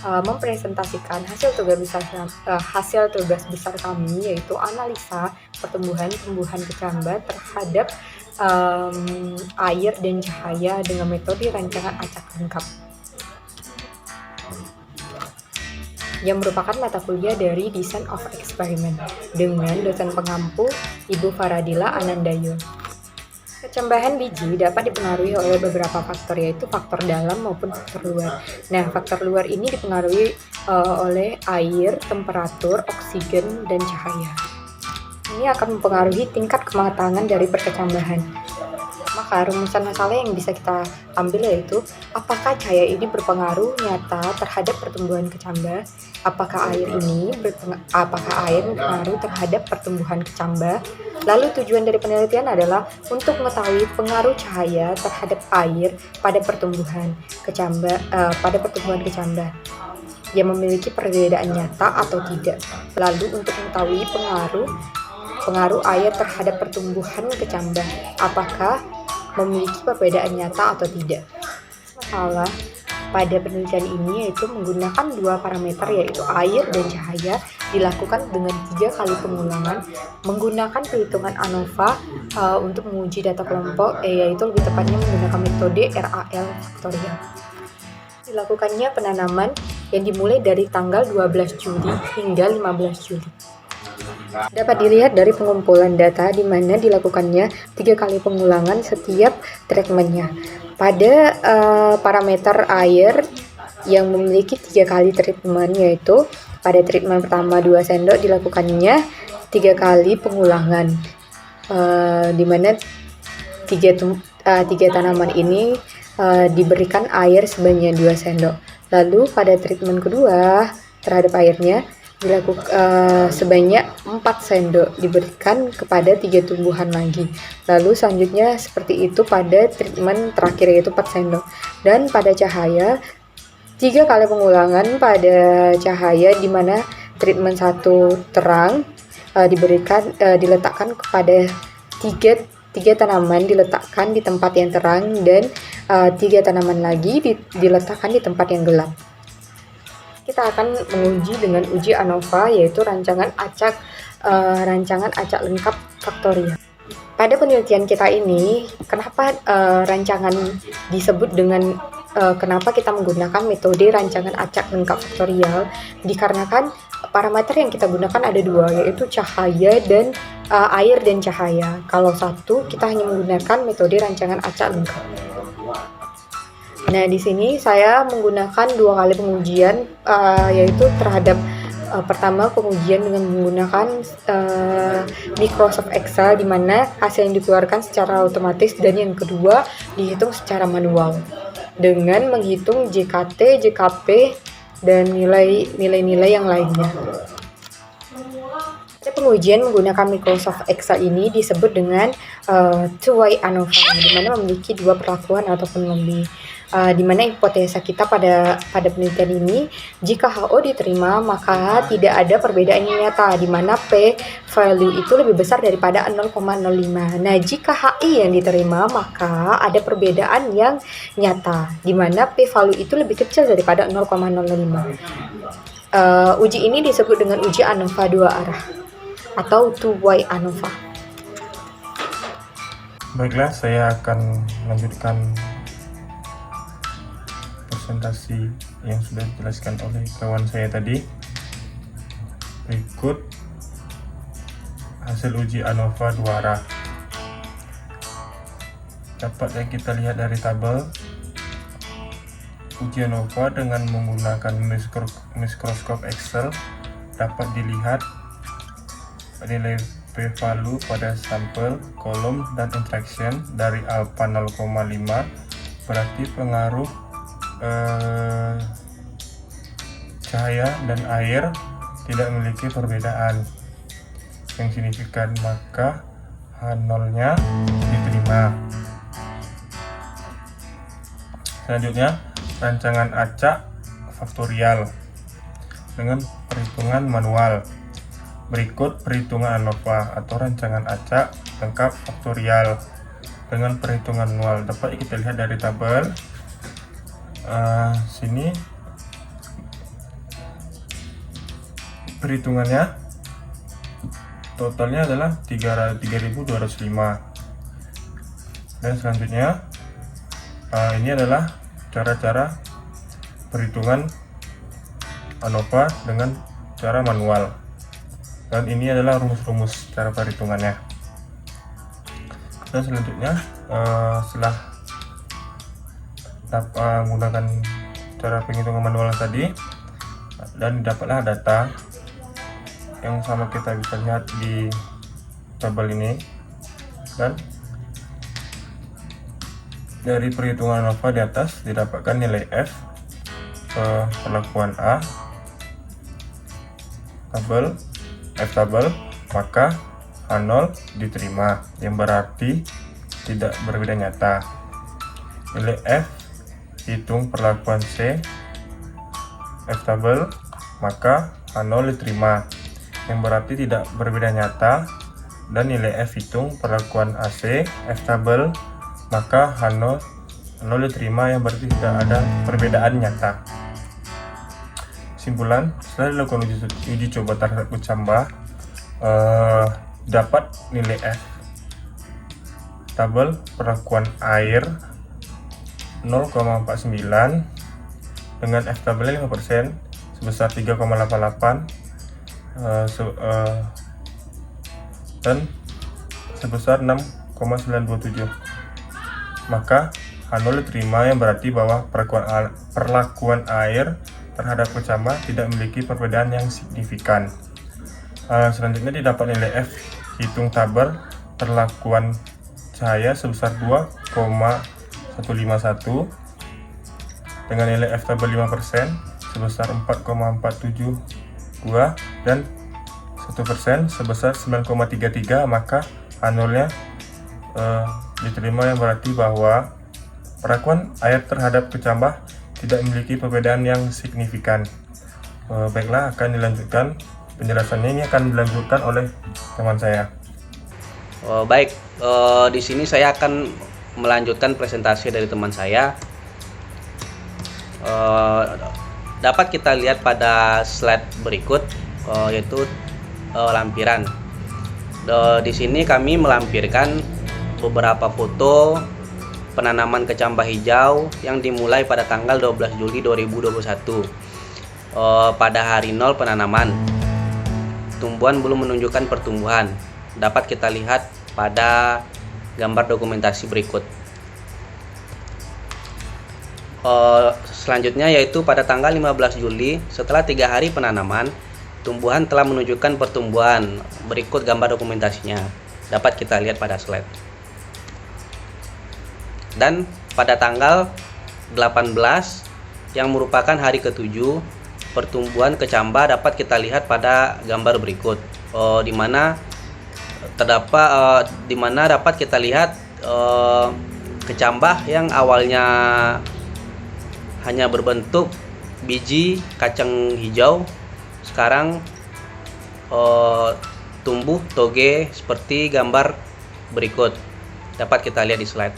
mempresentasikan hasil tugas besar kami, yaitu analisa pertumbuhan kecambah terhadap air dan cahaya dengan metode rancangan acak lengkap, yang merupakan mata kuliah dari Design of Experiment dengan dosen pengampu Ibu Faradila Anandayo. Kecambahan biji dapat dipengaruhi oleh beberapa faktor, yaitu faktor dalam maupun faktor luar. Nah, faktor luar ini dipengaruhi oleh air, temperatur, oksigen, dan cahaya. Ini akan mempengaruhi tingkat kematangan dari perkecambahan. Maka rumusan masalah yang bisa kita ambil yaitu, apakah cahaya ini berpengaruh nyata terhadap pertumbuhan kecambah? Apakah air berpengaruh terhadap pertumbuhan kecambah? Lalu tujuan dari penelitian adalah untuk mengetahui pengaruh cahaya terhadap air pada pertumbuhan kecambah yang memiliki perbedaan nyata atau tidak. Lalu untuk mengetahui pengaruh air terhadap pertumbuhan kecambah, apakah memiliki perbedaan nyata atau tidak. Masalah pada penelitian ini yaitu menggunakan dua parameter, yaitu air dan cahaya, dilakukan dengan 3 kali pengulangan menggunakan perhitungan ANOVA untuk menguji data kelompok, yaitu lebih tepatnya menggunakan metode RAL faktorial. Dilakukannya penanaman yang dimulai dari tanggal 12 Juli hingga 15 Juli. Dapat dilihat dari pengumpulan data di mana dilakukannya 3 kali pengulangan setiap treatmentnya. Pada parameter air yang memiliki 3 kali treatment, yaitu pada treatment pertama 2 sendok dilakukannya 3 kali pengulangan, di mana 3 tanaman ini diberikan air sebanyak 2 sendok. Lalu pada treatment kedua terhadap airnya sebanyak 4 sendok diberikan kepada 3 tumbuhan lagi. Lalu selanjutnya seperti itu pada treatment terakhir, yaitu 4 sendok. Dan pada cahaya 3 kali pengulangan pada cahaya, di mana treatment 1 terang diletakkan kepada 3 tanaman diletakkan di tempat yang terang, dan 3 tanaman lagi diletakkan di tempat yang gelap. Kita akan menguji dengan uji ANOVA, yaitu rancangan acak lengkap faktorial. Pada penelitian kita ini, kenapa rancangan disebut dengan kenapa kita menggunakan metode rancangan acak lengkap faktorial? Dikarenakan parameter yang kita gunakan ada 2, yaitu cahaya dan air dan cahaya. Kalau satu, kita hanya menggunakan metode rancangan acak lengkap. Nah, di sini saya menggunakan 2 kali pengujian, yaitu terhadap pertama pengujian dengan menggunakan Microsoft Excel, di mana hasil yang dikeluarkan secara otomatis, dan yang kedua dihitung secara manual dengan menghitung JKT, JKP, dan nilai-nilai yang lainnya. Pengujian menggunakan Microsoft Excel ini disebut dengan two-way ANOVA, di mana memiliki 2 perlakuan ataupun lebih. Di mana hipotesa kita pada penelitian ini, jika HO diterima maka tidak ada perbedaan yang nyata, di mana P value itu lebih besar daripada 0,05. Nah, jika HI yang diterima maka ada perbedaan yang nyata, di mana P value itu lebih kecil daripada 0,05. Uji ini disebut dengan uji ANOVA 2 arah atau two-way ANOVA. Baiklah, saya akan melanjutkan presentasi yang sudah dijelaskan oleh kawan saya tadi. Berikut hasil uji ANOVA 2 arah. Dapat yang kita lihat dari tabel, uji ANOVA dengan menggunakan mikroskop Excel dapat dilihat nilai p-value pada sampel, kolom, dan interaction dari alpha 0,5, berarti pengaruh cahaya dan air tidak memiliki perbedaan yang signifikan, maka H0-nya diterima. Selanjutnya, rancangan acak faktorial dengan perhitungan manual. Berikut perhitungan ANOVA atau rancangan acak lengkap faktorial dengan perhitungan manual. Dapat kita lihat dari tabel sini perhitungannya totalnya adalah 3.205. Dan selanjutnya ini adalah cara-cara perhitungan ANOVA dengan cara manual, dan ini adalah rumus-rumus cara perhitungannya. Dan selanjutnya setelah menggunakan cara penghitungan manual tadi, dan dapatlah data yang sama kita bisa lihat di tabel ini. Dan dari perhitungan ANOVA di atas didapatkan nilai F perlakuan A tabel F tabel, maka H0 diterima, yang berarti tidak berbeda nyata. Nilai F hitung perlakuan C F tabel, maka H0 diterima, yang berarti tidak berbeda nyata. Dan nilai F hitung perlakuan AC F tabel, maka H0 diterima, yang berarti tidak ada perbedaan nyata. Kesimpulan, setelah dilakukan uji coba terhadap kecambah, dapat nilai F tabel perlakuan air 0,49 dengan F tabelnya 5% sebesar 3,88 dan sebesar 6,927, maka H0 diterima, yang berarti bahwa perlakuan air terhadap kecambah tidak memiliki perbedaan yang signifikan. Selanjutnya didapat nilai F hitung tabel perlakuan cahaya sebesar 2,151 dengan nilai F tabel 5% sebesar 4,472 dan 1% sebesar 9,33, maka H0-nya diterima, yang berarti bahwa perlakuan air terhadap kecambah tidak memiliki perbedaan yang signifikan. Baiklah, akan dilanjutkan penjelasannya. Ini akan dilanjutkan oleh teman saya. Baik, di sini saya akan melanjutkan presentasi dari teman saya. Dapat kita lihat pada slide berikut, yaitu lampiran. Di sini kami melampirkan beberapa foto penanaman kecambah hijau yang dimulai pada tanggal 12 Juli 2021 pada hari 0 penanaman. Tumbuhan belum menunjukkan pertumbuhan. Dapat kita lihat pada gambar dokumentasi berikut. Selanjutnya yaitu pada tanggal 15 Juli setelah 3 hari penanaman, tumbuhan telah menunjukkan pertumbuhan. Berikut gambar dokumentasinya. Dapat kita lihat pada slide. Dan pada tanggal 18 yang merupakan hari ke-7 pertumbuhan kecambah dapat kita lihat pada gambar berikut, di mana dapat kita lihat kecambah yang awalnya hanya berbentuk biji kacang hijau sekarang tumbuh toge seperti gambar berikut. Dapat kita lihat di slide.